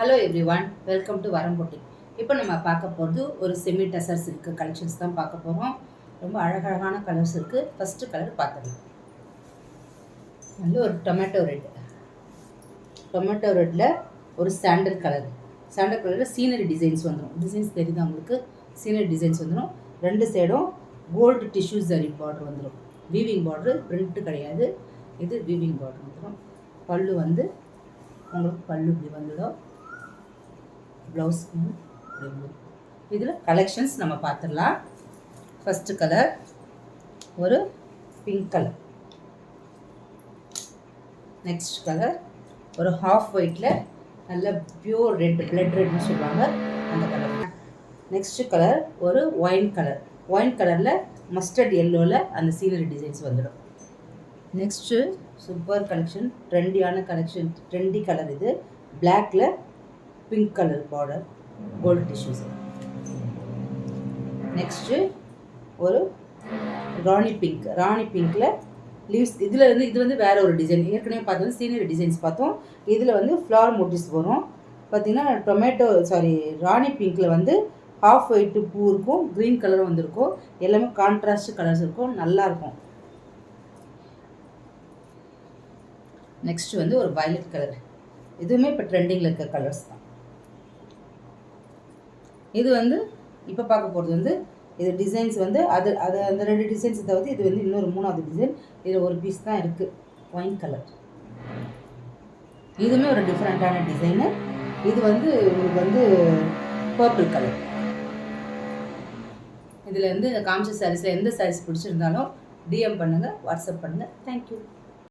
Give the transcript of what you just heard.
Hello everyone, welcome to வரம்பொட்டி. இப்போ நம்ம பார்க்க போகிறது ஒரு செமி டசர் சில்க் கலெக்ஷன்ஸ் தான் பார்க்க போகிறோம். ரொம்ப அழகழகான கலர்ஸ் இருக்குது. ஃபஸ்ட்டு கலர் பார்த்துடலாம். வந்து ஒரு டொமேட்டோ ரெட்டில் ஒரு சாண்டல் கலரில் சீனரி டிசைன்ஸ் வந்துடும். டிசைன்ஸ் தெரியுது உங்களுக்கு? சீனரி டிசைன்ஸ் வந்துடும். ரெண்டு சைடும் கோல்டு டிஷ்யூ ஜரி பார்டர் வந்துடும். வீவிங் பார்டரு, பிரிண்ட்டு கிடையாது. இது வீவிங் பார்டர் வந்துடும். பல்லு வந்து உங்களுக்கு பல்லு இப்படி வந்துடும். ப்ளவுஸ் இதில் கலெக்ஷன்ஸ் நம்ம பார்த்துடலாம். ஃபஸ்ட்டு கலர் ஒரு பிங்க் கலர். நெக்ஸ்ட் கலர் ஒரு ஹாஃப் ஒயிட்டில் நல்ல பியூர் ரெட், பிளட் ரெட்னு சொல்லுவாங்க அந்த கலர். நெக்ஸ்ட்டு கலர் ஒரு ஒயின் கலரில் மஸ்டர்ட் எல்லோவில் அந்த சீனரி டிசைன்ஸ் வந்துடும். Next super collection, trendy colour. இது பிளாக்ல pink colour border, gold tissues. Next ஒரு ராணி பிங்க்கில் லீவ்ஸ். இது வந்து வேறு ஒரு டிசைன். ஏற்கனவே பார்த்தது சீனரி டிசைன்ஸ் பார்த்தோம். இதில் வந்து ஃப்ளவர் மோட்டிவ்ஸ் வரும். பார்த்திங்கன்னா ராணி பிங்க்கில் வந்து ஹாஃப் ஒயிட்டு பூ இருக்கும், க்ரீன் கலரும் வந்துருக்கும். எல்லாமே கான்ட்ராஸ்ட் கலர்ஸ் இருக்கும், நல்லாயிருக்கும். நெக்ஸ்ட் வந்து ஒரு வயலட் கலர். இதுவுமே இப்போ ட்ரெண்டிங்கில் இருக்க கலர்ஸ் தான். இது வந்து இப்போ பார்க்க போகிறது வந்து இது டிசைன்ஸ் வந்து அந்த ரெண்டு டிசைன்ஸ் தவிர்த்து இது வந்து இன்னொரு மூணாவது டிசைன். இதில் ஒரு பீஸ் தான் இருக்குது, ஒயின் கலர். இதுவுமே ஒரு டிஃப்ரெண்ட்டான டிசைனு. இது வந்து உங்களுக்கு வந்து பர்பிள் கலர். இதில் வந்து இந்த காமிச்ச சாரீஸில் எந்த சாரீஸ் பிடிச்சிருந்தாலும் டிஎம் பண்ணுங்கள், வாட்ஸ்அப் பண்ணுங்கள். தேங்க்யூ.